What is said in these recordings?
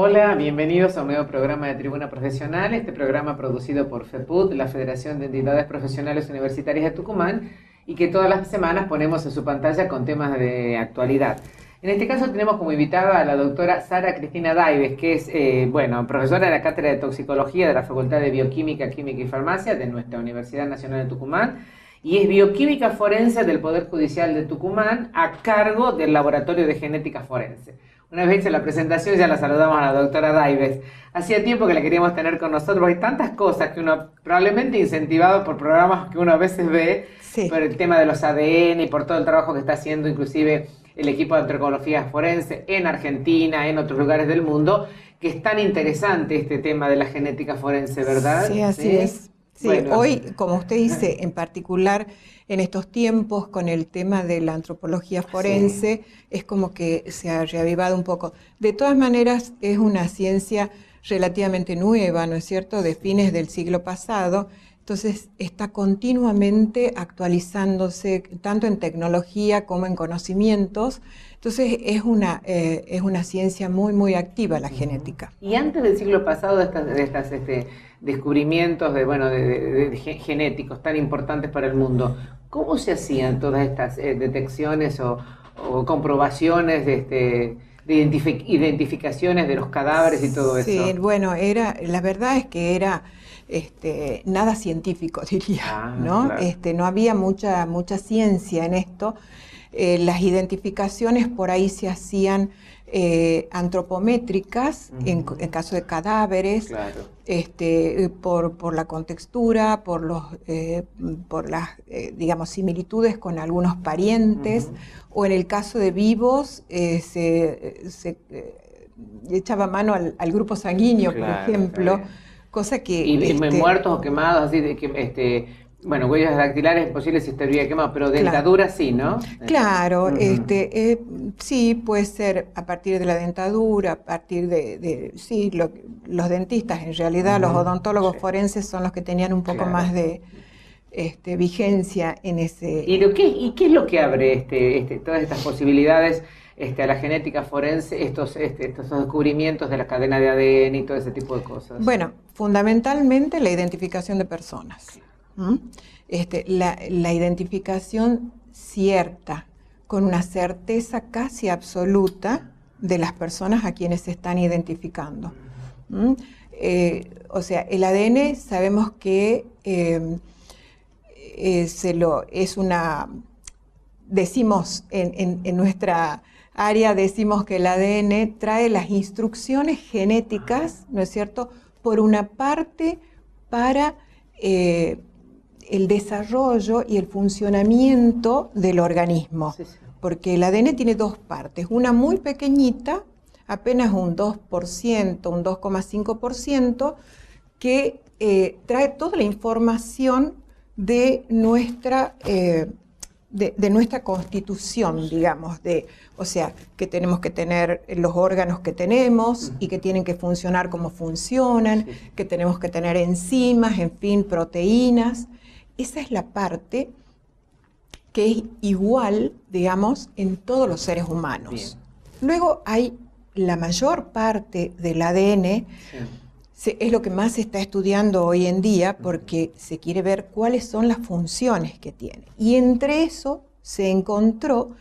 Hola, bienvenidos a un nuevo programa de Tribuna Profesional, este programa producido por FEPUT, la Federación de Entidades Profesionales Universitarias de Tucumán, y que todas las semanas ponemos en su pantalla con temas de actualidad. En este caso tenemos como invitada a la doctora Sara Cristina Daives, que es, profesora de la Cátedra de Toxicología de la Facultad de Bioquímica, Química y Farmacia de nuestra Universidad Nacional de Tucumán, y es bioquímica forense del Poder Judicial de Tucumán a cargo del Laboratorio de Genética Forense. Una vez hecha la presentación ya la saludamos a la doctora Daives. Hacía tiempo que la queríamos tener con nosotros, porque hay tantas cosas que uno, probablemente incentivado por programas que uno a veces ve, Sí. por el tema de los ADN y por todo el trabajo que está haciendo inclusive el equipo de antropología forense en Argentina, en otros lugares del mundo, que es tan interesante este tema de la genética forense, ¿verdad? Sí, así es. Sí, Bueno. hoy, como usted dice, en particular en estos tiempos con el tema de la antropología forense, es como que se ha reavivado un poco. De todas maneras, es una ciencia relativamente nueva, ¿no es cierto?, de fines del siglo pasado, entonces está continuamente actualizándose, tanto en tecnología como en conocimientos. Entonces es una ciencia muy, muy activa la genética. Y antes del siglo pasado, de estas descubrimientos genéticos tan importantes para el mundo, ¿cómo se hacían todas estas detecciones o comprobaciones de identificaciones de los cadáveres y todo eso? Sí, bueno, la verdad es que era nada científico, diría, ¿no? Claro. No había mucha ciencia en esto. Las identificaciones por ahí se hacían antropométricas, en caso de cadáveres, Claro. por la contextura, por las digamos, similitudes con algunos parientes, o en el caso de vivos, se echaba mano al grupo sanguíneo, Claro, por ejemplo, claro. cosa que... Y muertos o quemados, así de que, huellas dactilares es posible si estaría quemado, pero dentadura sí, ¿no? Claro, sí, puede ser a partir de la dentadura, a partir sí, los dentistas en realidad, los odontólogos forenses son los que tenían un poco más de vigencia en ese... ¿Y qué es lo que abre todas estas posibilidades a la genética forense, estos descubrimientos de la cadena de ADN y todo ese tipo de cosas? Bueno, fundamentalmente la identificación de personas. La identificación cierta, con una certeza casi absoluta de las personas a quienes se están identificando. O sea, el ADN sabemos que decimos en nuestra área, decimos que el ADN trae las instrucciones genéticas, ¿no es cierto?, por una parte para el desarrollo y el funcionamiento del organismo, porque el ADN tiene dos partes, una muy pequeñita, apenas un 2%, un 2,5%, que trae toda la información de nuestra constitución, digamos, o sea, que tenemos que tener los órganos que tenemos y que tienen que funcionar como funcionan, que tenemos que tener enzimas, en fin, proteínas. Esa es la parte que es igual, digamos, en todos los seres humanos. Bien. Luego hay la mayor parte del ADN, es lo que más se está estudiando hoy en día porque se quiere ver cuáles son las funciones que tiene. Y entre eso se encontró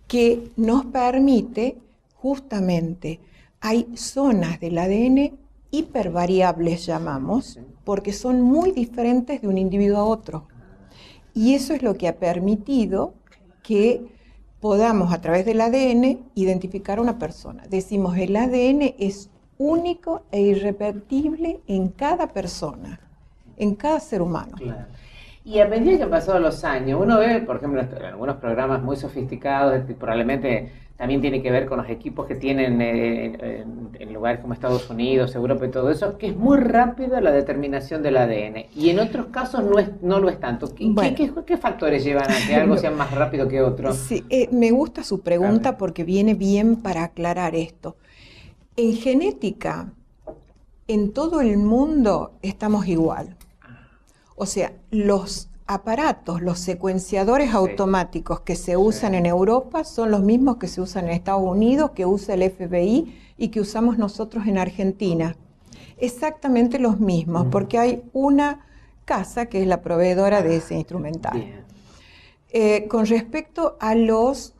que nos permite, justamente, hay zonas del ADN hipervariables, llamamos, porque son muy diferentes de un individuo a otro. Y eso es lo que ha permitido que podamos, a través del ADN, identificar a una persona. Decimos, el ADN es único e irrepetible en cada persona, en cada ser humano. Claro. Y a medida que han pasado los años, uno ve, por ejemplo, en algunos programas muy sofisticados, probablemente también tiene que ver con los equipos que tienen en lugares como Estados Unidos, Europa y todo eso, que es muy rápida la determinación del ADN. Y en otros casos no lo es tanto. ¿Qué factores llevan a que algo sea más rápido que otro? Sí, me gusta su pregunta porque viene bien para aclarar esto. En genética, en todo el mundo estamos igual. O sea, los aparatos, los secuenciadores automáticos que se usan en Europa son los mismos que se usan en Estados Unidos, que usa el FBI y que usamos nosotros en Argentina. Exactamente los mismos, porque hay una casa que es la proveedora de ese instrumental. Con respecto a los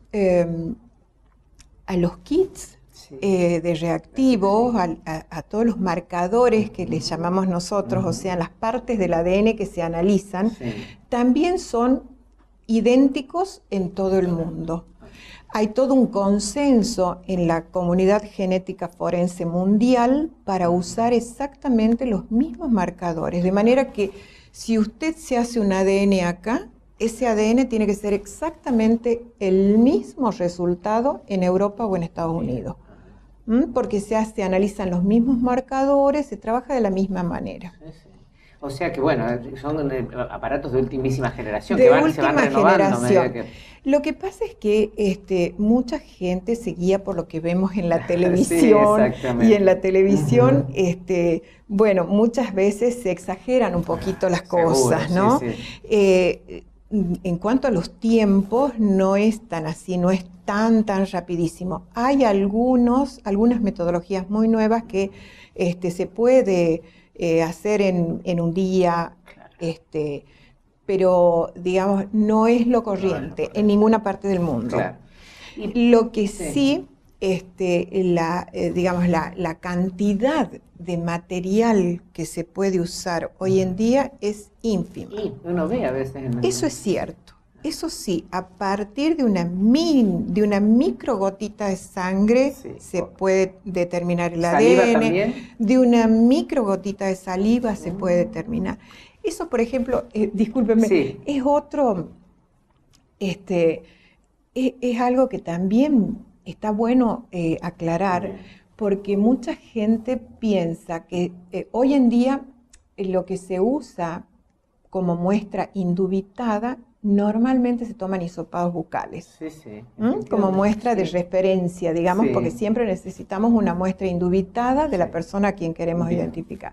kits de reactivos, a todos los marcadores que les llamamos nosotros, o sea, las partes del ADN que se analizan, también son idénticos en todo el mundo. Hay todo un consenso en la comunidad genética forense mundial para usar exactamente los mismos marcadores, de manera que si usted se hace un ADN acá, ese ADN tiene que ser exactamente el mismo resultado en Europa o en Estados Unidos. Porque se analizan los mismos marcadores, se trabaja de la misma manera. O sea que, bueno, son aparatos de ultimísima generación, de que última se van renovando. Generación. Lo que pasa es que mucha gente se guía por lo que vemos en la televisión, y en la televisión, bueno, muchas veces se exageran un poquito las cosas, ¿no? En cuanto a los tiempos, no es tan así, no es tan rapidísimo. Hay algunas metodologías muy nuevas que se puede hacer en un día, pero digamos, no es lo corriente en ninguna parte del mundo. Claro. Lo que sí, digamos, la cantidad de material que se puede usar hoy en día es ínfima. Y uno ve a veces. Eso es cierto. Eso sí, a partir de una microgotita de sangre se puede determinar el ADN. ¿También? De una microgotita de saliva se puede determinar. Eso, por ejemplo, discúlpeme, es otro, es algo que también está bueno aclarar, porque mucha gente piensa que hoy en día lo que se usa como muestra indubitada normalmente se toman hisopados bucales, como muestra de referencia, digamos, porque siempre necesitamos una muestra indubitada de la persona a quien queremos identificar.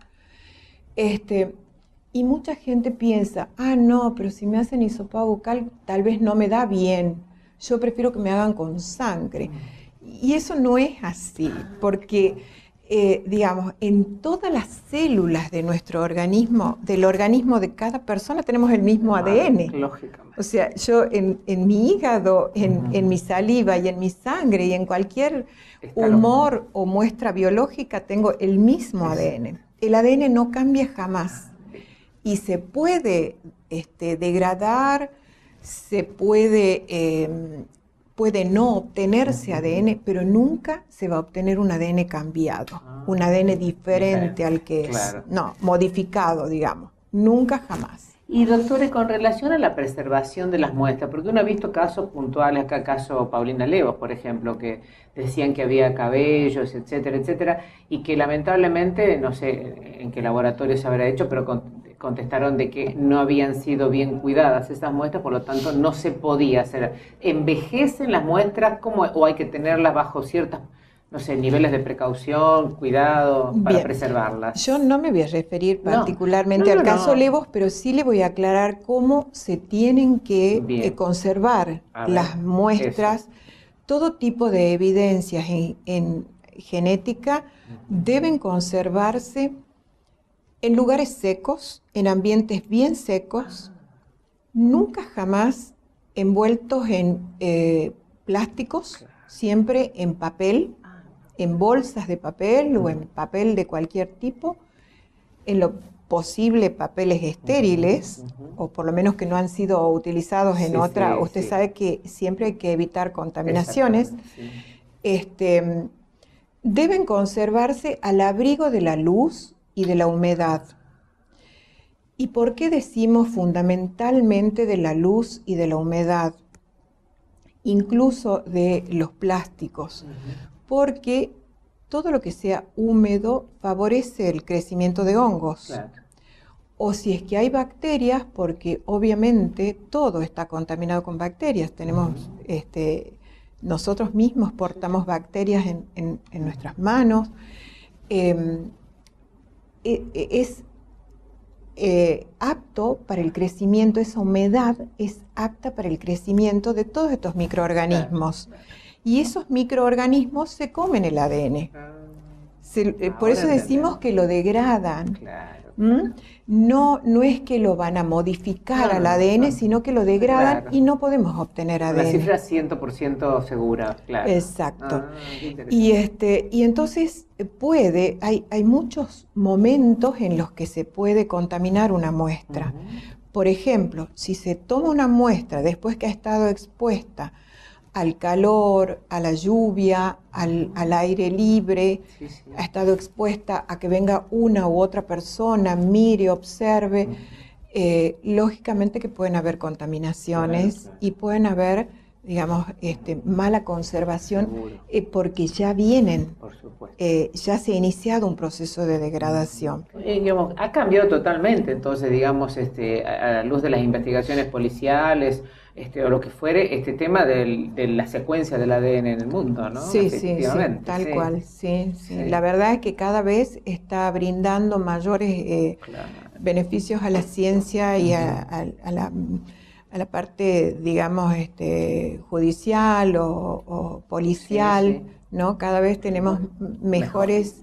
Y mucha gente piensa, no, pero si me hacen hisopado bucal tal vez no me da bien, yo prefiero que me hagan con sangre. Y eso no es así, porque digamos, en todas las células de nuestro organismo, del organismo de cada persona, tenemos el mismo ADN. Lógicamente. O sea, yo en mi hígado, en mi saliva y en mi sangre y en cualquier humor o muestra biológica tengo el mismo ADN. El ADN no cambia jamás y se puede degradar, se puede no obtenerse ADN, pero nunca se va a obtener un ADN cambiado, un ADN diferente al que es, no, modificado, digamos, nunca jamás. Y doctores, con relación a la preservación de las muestras, porque uno ha visto casos puntuales, acá caso Paulina Levos, por ejemplo, que decían que había cabellos, etcétera, etcétera, y que lamentablemente, no sé en qué laboratorio se habrá hecho, pero contestaron de que no habían sido bien cuidadas esas muestras, por lo tanto no se podía hacer. ¿Envejecen las muestras o hay que tenerlas bajo ciertas, no sé, niveles de precaución, cuidado para preservarlas? Yo no me voy a referir particularmente al caso Levos, pero sí le voy a aclarar cómo se tienen que conservar las muestras. Todo tipo de evidencias en genética deben conservarse en lugares secos, en ambientes bien secos, nunca jamás envueltos en plásticos, siempre en papel, en bolsas de papel o en papel de cualquier tipo, en lo posible papeles estériles, o por lo menos que no han sido utilizados en otra. Usted sabe que siempre hay que evitar contaminaciones. Deben conservarse al abrigo de la luz y de la humedad. ¿Y por qué decimos fundamentalmente de la luz y de la humedad? Incluso de los plásticos. Porque todo lo que sea húmedo favorece el crecimiento de hongos. Claro. O si es que hay bacterias, porque obviamente todo está contaminado con bacterias. Tenemos, nosotros mismos portamos bacterias en nuestras manos. Es apto para el crecimiento, esa humedad es apta para el crecimiento de todos estos microorganismos. Claro, claro. Y esos microorganismos se comen el ADN. Por eso decimos que lo degradan. Claro. No es que lo van a modificar al ADN, sino que lo degradan y no podemos obtener ADN. La cifra 100% segura, claro. Exacto. Y entonces hay muchos momentos en los que se puede contaminar una muestra. Por ejemplo, si se toma una muestra después que ha estado expuesta al calor, a la lluvia, al aire libre, ha estado expuesta a que venga una u otra persona, mire, observe, lógicamente que pueden haber contaminaciones y pueden haber, digamos, mala conservación, porque ya vienen, ya se ha iniciado un proceso de degradación. Digamos, ha cambiado totalmente, entonces, digamos, a la luz de las investigaciones policiales, o lo que fuere, este tema de la secuencia del ADN en el mundo, ¿no? Sí, tal cual, sí. La verdad es que cada vez está brindando mayores beneficios a la ciencia y a la parte, digamos, judicial o policial, ¿no? Cada vez tenemos mejores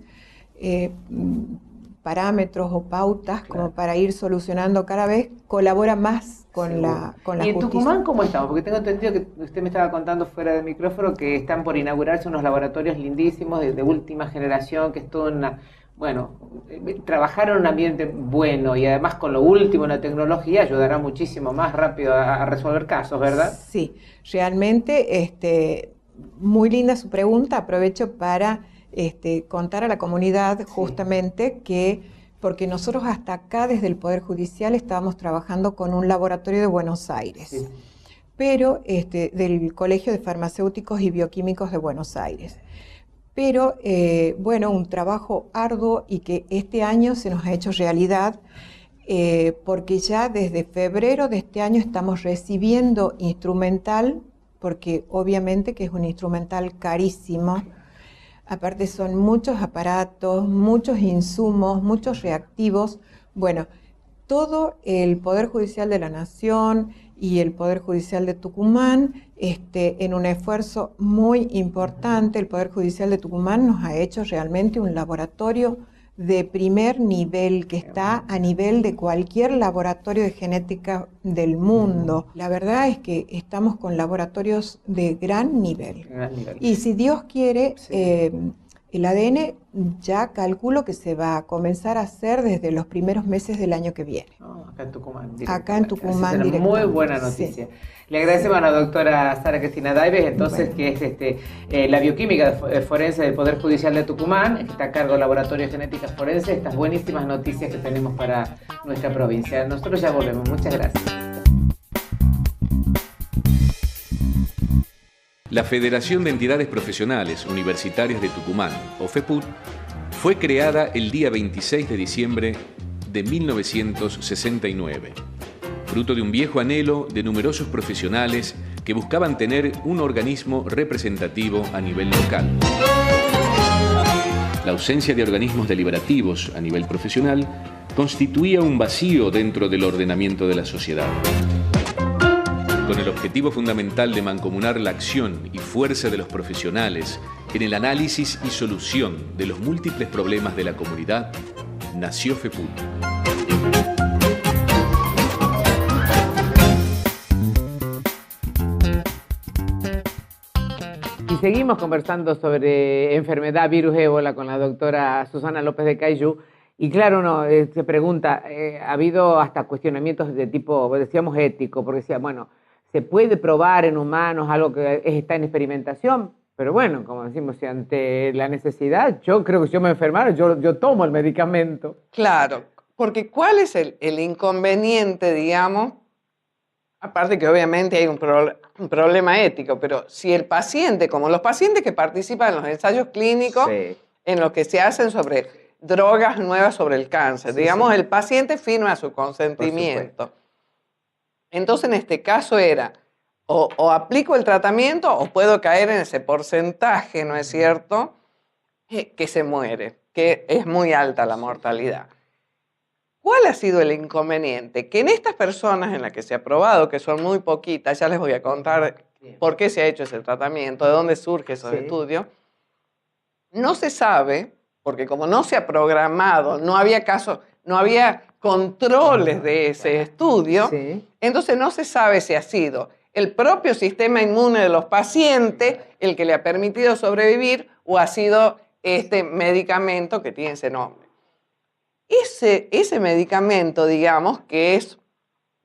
parámetros o pautas como para ir solucionando, cada vez colabora más con la justicia. ¿Y en Tucumán cómo estamos? Porque tengo entendido que usted me estaba contando fuera del micrófono que están por inaugurarse unos laboratorios lindísimos de última generación, que es toda una... Bueno, trabajar en un ambiente bueno y además con lo último en la tecnología ayudará muchísimo más rápido a resolver casos, ¿verdad? Sí, realmente muy linda su pregunta. Aprovecho para contar a la comunidad justamente que, porque nosotros hasta acá desde el Poder Judicial estábamos trabajando con un laboratorio de Buenos Aires, pero del Colegio de Farmacéuticos y Bioquímicos de Buenos Aires. Pero, bueno, un trabajo arduo y que este año se nos ha hecho realidad, porque ya desde febrero de este año estamos recibiendo instrumental, porque obviamente que es un instrumental carísimo. Aparte son muchos aparatos, muchos insumos, muchos reactivos. Bueno, todo el Poder Judicial de la Nación y el Poder Judicial de Tucumán, en un esfuerzo muy importante, el Poder Judicial de Tucumán nos ha hecho realmente un laboratorio de primer nivel, que está a nivel de cualquier laboratorio de genética del mundo. La verdad es que estamos con laboratorios de gran nivel. Y si Dios quiere, el ADN ya calculo que se va a comenzar a hacer desde los primeros meses del año que viene. Acá en Tucumán. Acá en Tucumán directamente. Muy buena noticia. Le agradecemos a la doctora Sara Cristina Daives, entonces, que es la bioquímica forense del Poder Judicial de Tucumán, que está a cargo del Laboratorio de Genética Forense, estas buenísimas noticias que tenemos para nuestra provincia. Nosotros ya volvemos. Muchas gracias. La Federación de Entidades Profesionales Universitarias de Tucumán, o FEPUT, fue creada el día 26 de diciembre de 1969, fruto de un viejo anhelo de numerosos profesionales que buscaban tener un organismo representativo a nivel local. La ausencia de organismos deliberativos a nivel profesional constituía un vacío dentro del ordenamiento de la sociedad. Con el objetivo fundamental de mancomunar la acción y fuerza de los profesionales en el análisis y solución de los múltiples problemas de la comunidad, nació FEPUT. Y seguimos conversando sobre enfermedad, virus, ébola con la doctora Susana López de Caillú. Y claro, uno se pregunta, ha habido hasta cuestionamientos de tipo, decíamos, ético, porque decía, bueno, se puede probar en humanos algo que está en experimentación, pero bueno, como decimos, si ante la necesidad, yo creo que si yo me enfermara, yo tomo el medicamento. Claro, porque ¿cuál es el inconveniente, digamos? Aparte que obviamente hay un problema ético, pero si el paciente, como los pacientes que participan en los ensayos clínicos, en los que se hacen sobre drogas nuevas sobre el cáncer, digamos, el paciente firma su consentimiento. Entonces, en este caso era, o aplico el tratamiento o puedo caer en ese porcentaje, ¿no es cierto?, que se muere, que es muy alta la mortalidad. ¿Cuál ha sido el inconveniente? Que en estas personas en las que se ha probado, que son muy poquitas, ya les voy a contar por qué se ha hecho ese tratamiento, de dónde surgen esos estudios, no se sabe, porque como no se ha programado, no había casos, no había controles de ese estudio, entonces no se sabe si ha sido el propio sistema inmune de los pacientes el que le ha permitido sobrevivir o ha sido este medicamento que tiene ese nombre. Ese medicamento, digamos, que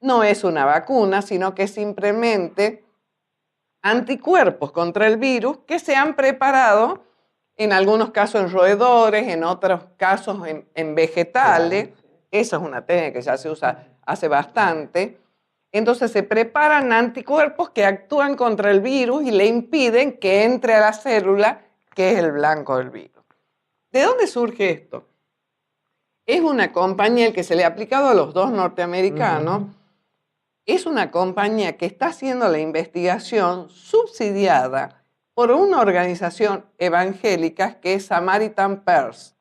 no es una vacuna, sino que es simplemente anticuerpos contra el virus que se han preparado en algunos casos en roedores, en otros casos en vegetales. Esa es una técnica que ya se usa hace bastante. Entonces se preparan anticuerpos que actúan contra el virus y le impiden que entre a la célula, que es el blanco del virus. ¿De dónde surge esto? Es una compañía, el que se le ha aplicado a los dos norteamericanos, es una compañía que está haciendo la investigación subsidiada por una organización evangélica que es Samaritan Purse,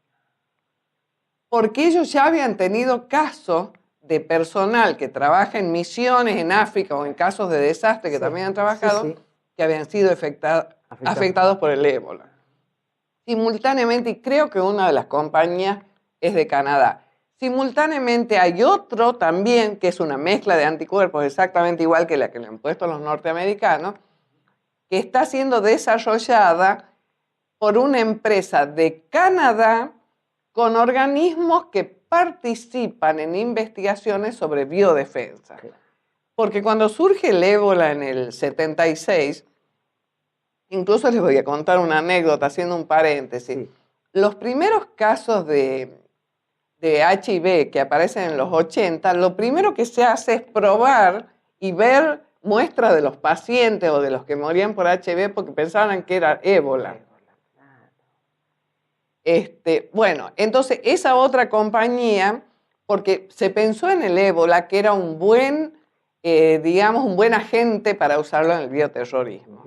porque ellos ya habían tenido casos de personal que trabaja en misiones en África o en casos de desastre que también han trabajado, que habían sido afectados por el ébola. Simultáneamente, y creo que una de las compañías es de Canadá, simultáneamente hay otro también que es una mezcla de anticuerpos exactamente igual que la que le han puesto los norteamericanos, que está siendo desarrollada por una empresa de Canadá con organismos que participan en investigaciones sobre biodefensa. Porque cuando surge el ébola en el 76, incluso les voy a contar una anécdota haciendo un paréntesis, los primeros casos de HIV que aparecen en los 80, lo primero que se hace es probar y ver muestras de los pacientes o de los que morían por HIV porque pensaban que era ébola. Bueno, entonces esa otra compañía, porque se pensó en el ébola que era un buen, digamos, un buen agente para usarlo en el bioterrorismo.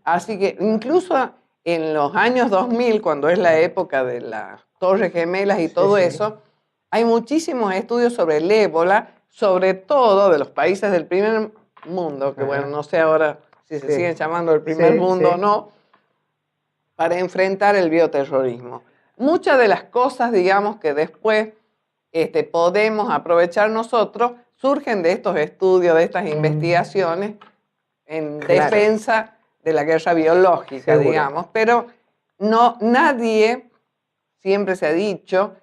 Así que incluso en los años 2000, cuando es la época de las Torres Gemelas y todo eso, hay muchísimos estudios sobre el ébola, sobre todo de los países del primer mundo, que bueno, no sé ahora si se siguen llamando el primer mundo o no, para enfrentar el bioterrorismo. Muchas de las cosas, digamos, que después podemos aprovechar nosotros, surgen de estos estudios, de estas investigaciones en defensa de la guerra biológica, digamos. Pero nadie, siempre se ha dicho,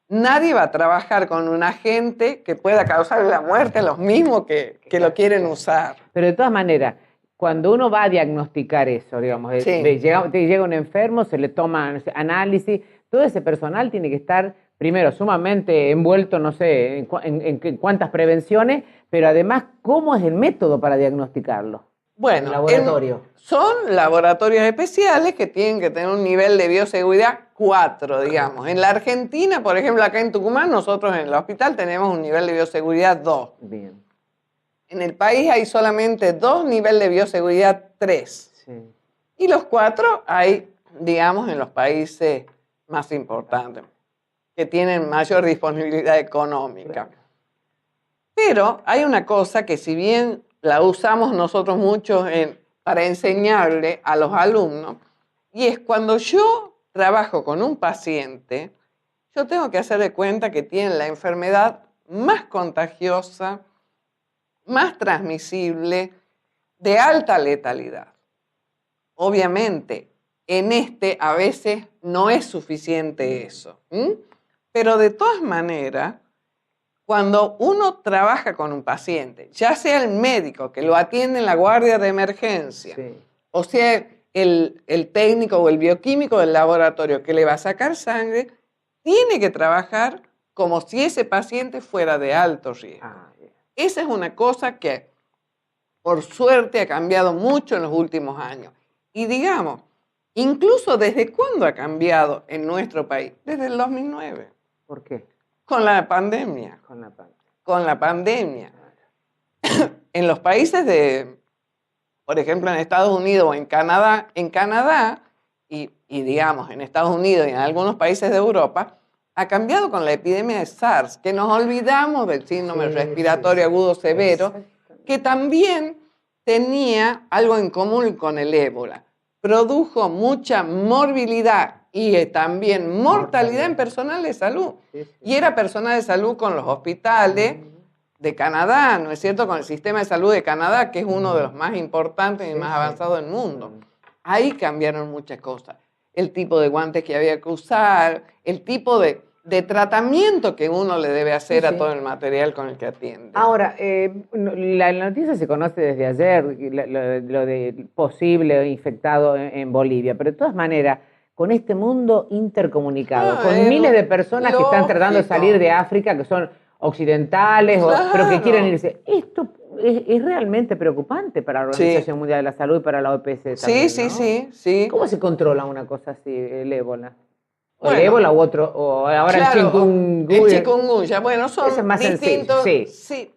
nadie va a trabajar con un agente que pueda causar la muerte a los mismos que lo quieren usar. Pero de todas maneras, cuando uno va a diagnosticar eso, digamos, llega un enfermo, se le toma análisis, todo ese personal tiene que estar, primero, sumamente envuelto, no sé, en cuántas prevenciones, pero además, ¿cómo es el método para diagnosticarlo? Bueno, laboratorio. Son laboratorios especiales que tienen que tener un nivel de bioseguridad 4, digamos. En la Argentina, por ejemplo, acá en Tucumán, nosotros en el hospital tenemos un nivel de bioseguridad 2. Bien. En el país hay solamente 2 niveles de bioseguridad 3. Y los 4 hay, digamos, en los países más importantes, que tienen mayor disponibilidad económica. Pero hay una cosa que si bien la usamos nosotros mucho para enseñarle a los alumnos, y es cuando yo trabajo con un paciente, yo tengo que hacer de cuenta que tiene la enfermedad más contagiosa, más transmisible, de alta letalidad. Obviamente, a veces no es suficiente eso. Pero de todas maneras, cuando uno trabaja con un paciente, ya sea el médico que lo atiende en la guardia de emergencia, o sea el técnico o el bioquímico del laboratorio que le va a sacar sangre, tiene que trabajar como si ese paciente fuera de alto riesgo. Esa es una cosa que, por suerte, ha cambiado mucho en los últimos años. Y digamos, incluso ¿desde cuándo ha cambiado en nuestro país? Desde el 2009. ¿Por qué? Con la pandemia. Con la pandemia. En los países por ejemplo, en Estados Unidos o en Canadá y digamos, en Estados Unidos y en algunos países de Europa, ha cambiado con la epidemia de SARS, que nos olvidamos del síndrome respiratorio agudo severo, que también tenía algo en común con el ébola. Produjo mucha morbilidad y también mortalidad en personal de salud. Y era personal de salud con los hospitales de Canadá, ¿no es cierto? Con el sistema de salud de Canadá, que es uno de los más importantes y más avanzados del mundo. Ahí cambiaron muchas cosas. El tipo de guantes que había que usar, el tipo de tratamiento que uno le debe hacer a todo el material con el que atiende. Ahora, la noticia se conoce desde ayer, lo de posible infectado en Bolivia, pero de todas maneras, con este mundo intercomunicado, con miles de personas que están tratando de salir de África, que son occidentales, pero que quieren irse, esto es realmente preocupante para la Organización Mundial de la Salud y para la OPS también, ¿no? Sí. ¿Cómo se controla una cosa así, el ébola? O Bueno, el ébola u otro, o ahora el chikungunya. El chikungunya, bueno, son es más distintos. Sencillo,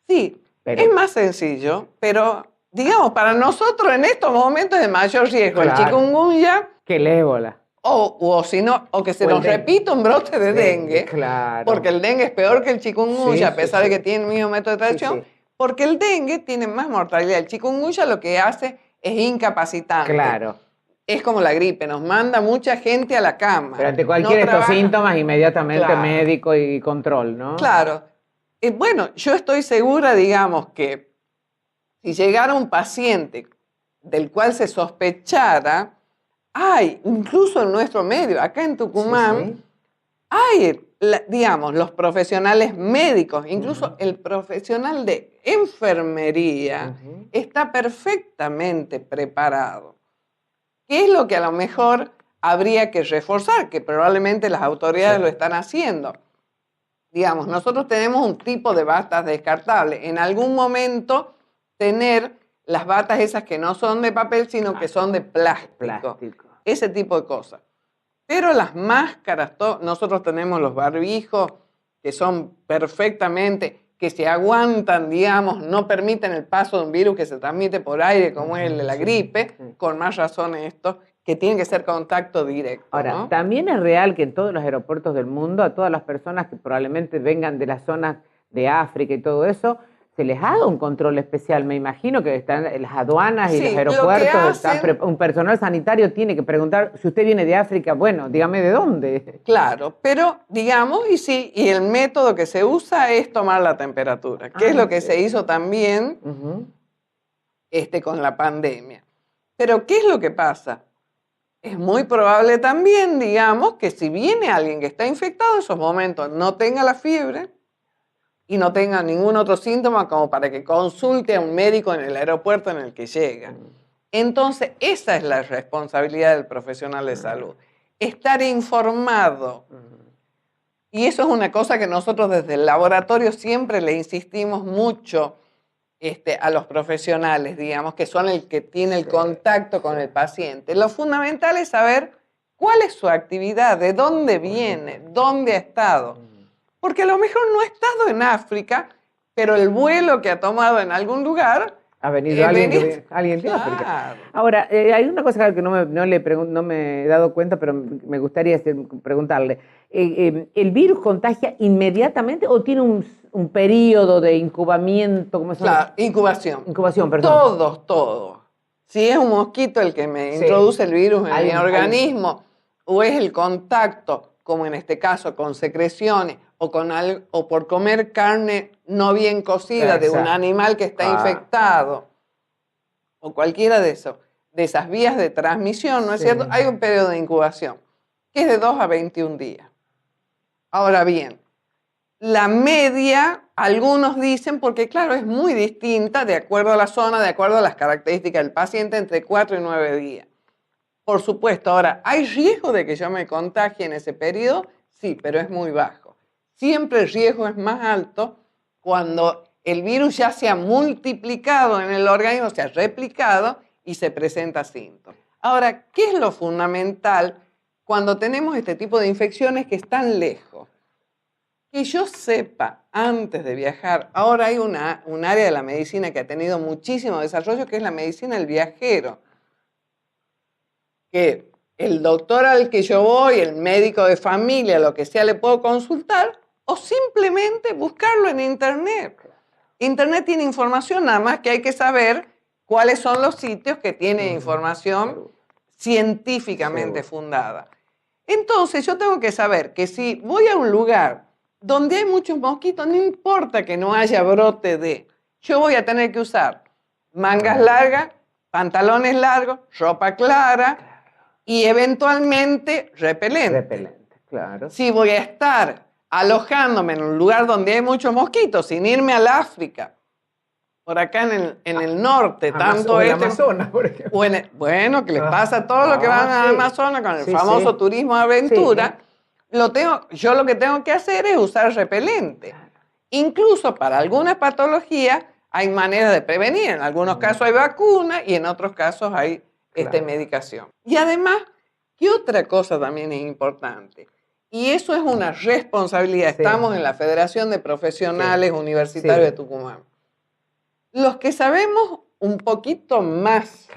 Sí, pero es más sencillo, pero digamos, para nosotros en estos momentos es de mayor riesgo el chikungunya que el ébola. O si no, o que se nos repita un brote de dengue, claro. Porque el dengue es peor que el chikungunya, a pesar de que tiene el mismo método de tracción, porque el dengue tiene más mortalidad. El chikungunya lo que hace es incapacitante. Claro. Es como la gripe, nos manda mucha gente a la cama. Pero ante cualquier de estos síntomas, inmediatamente médico y control, ¿no? Claro. Bueno, yo estoy segura, digamos, que si llegara un paciente del cual se sospechara, hay, incluso en nuestro medio, acá en Tucumán, hay, digamos, los profesionales médicos, incluso el profesional de enfermería está perfectamente preparado. ¿Qué es lo que a lo mejor habría que reforzar? Que probablemente las autoridades lo están haciendo. Digamos, nosotros tenemos un tipo de batas descartables. En algún momento tener las batas esas que no son de papel, sino que son de plástico. Ese tipo de cosas. Pero las máscaras, nosotros tenemos los barbijos que son perfectamente, que se aguantan, digamos, no permiten el paso de un virus que se transmite por aire, como es el de la gripe, con más razón estos, que tienen que ser contacto directo. Ahora, ¿no? también es real que en todos los aeropuertos del mundo, a todas las personas que probablemente vengan de las zonas de África y todo eso, se les haga un control especial. Me imagino que están en las aduanas y los aeropuertos, un personal sanitario tiene que preguntar, si usted viene de África, bueno, dígame de dónde. Claro, pero digamos, y el método que se usa es tomar la temperatura, que es lo que se hizo también con la pandemia. Pero, ¿qué es lo que pasa? Es muy probable también, digamos, que si viene alguien que está infectado en esos momentos no tenga la fiebre y no tenga ningún otro síntoma como para que consulte a un médico en el aeropuerto en el que llega. Entonces, esa es la responsabilidad del profesional de salud, estar informado. Y eso es una cosa que nosotros desde el laboratorio siempre le insistimos mucho a los profesionales, digamos, que son el que tiene el contacto con el paciente. Lo fundamental es saber cuál es su actividad, de dónde viene, dónde ha estado. Porque a lo mejor no ha estado en África, pero el vuelo que ha tomado en algún lugar... Ha venido alguien de África. Ahora, hay una cosa que no me he dado cuenta, pero me gustaría preguntarle. ¿El virus contagia inmediatamente o tiene un periodo de incubamiento? ¿Cómo se llama? Claro, incubación. Incubación, perdón. Todos. Si es un mosquito el que me introduce el virus en mi organismo, o es el contacto, como en este caso, con secreciones, o por comer carne no bien cocida de un animal que está infectado, o cualquiera de esas vías de transmisión, ¿no es cierto? Hay un periodo de incubación, que es de 2 a 21 días. Ahora bien, la media, algunos dicen, porque claro, es muy distinta de acuerdo a la zona, de acuerdo a las características del paciente, entre 4 y 9 días. Por supuesto, ahora, ¿hay riesgo de que yo me contagie en ese periodo? Sí, pero es muy bajo. Siempre el riesgo es más alto cuando el virus ya se ha multiplicado en el organismo, se ha replicado y se presenta síntomas. Ahora, ¿qué es lo fundamental cuando tenemos este tipo de infecciones que están lejos? Que yo sepa antes de viajar, ahora hay un área de la medicina que ha tenido muchísimo desarrollo, que es la medicina del viajero, que el doctor al que yo voy, el médico de familia, lo que sea, le puedo consultar, o simplemente buscarlo en Internet. Internet tiene información, nada más que hay que saber cuáles son los sitios que tienen información científicamente fundada. Entonces yo tengo que saber que si voy a un lugar donde hay muchos mosquitos, no importa que no haya brote de, yo voy a tener que usar mangas largas, pantalones largos, ropa clara y eventualmente repelente. Repelente, claro. Si voy a estar alojándome en un lugar donde hay muchos mosquitos, sin irme al África, por acá en el norte, tanto en Amazonas, por ejemplo. Bueno, que les pasa a todos los que van a Amazonas con el famoso turismo de aventura, yo lo que tengo que hacer es usar repelente. Incluso para algunas patologías hay maneras de prevenir. En algunos casos hay vacuna y en otros casos hay medicación. Y además, ¿qué otra cosa también es importante? Y eso es una responsabilidad. Estamos en la Federación de Profesionales Universitarios de Tucumán. Los que sabemos un poquito más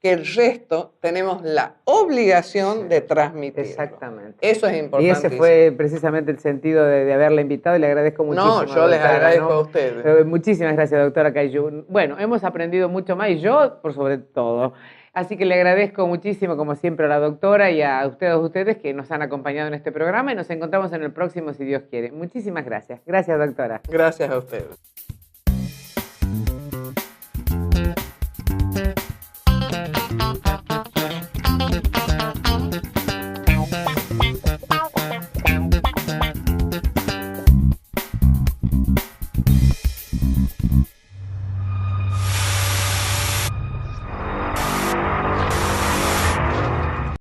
que el resto, tenemos la obligación de transmitirlo. Exactamente. Eso es importante. Y ese fue precisamente el sentido de haberla invitado y le agradezco muchísimo. No, yo les agradezco a ustedes. Muchísimas gracias, doctora Cayú. Bueno, hemos aprendido mucho más y yo, por sobre todo. Así que le agradezco muchísimo, como siempre, a la doctora y a ustedes que nos han acompañado en este programa y nos encontramos en el próximo, si Dios quiere. Muchísimas gracias. Gracias, doctora. Gracias a ustedes.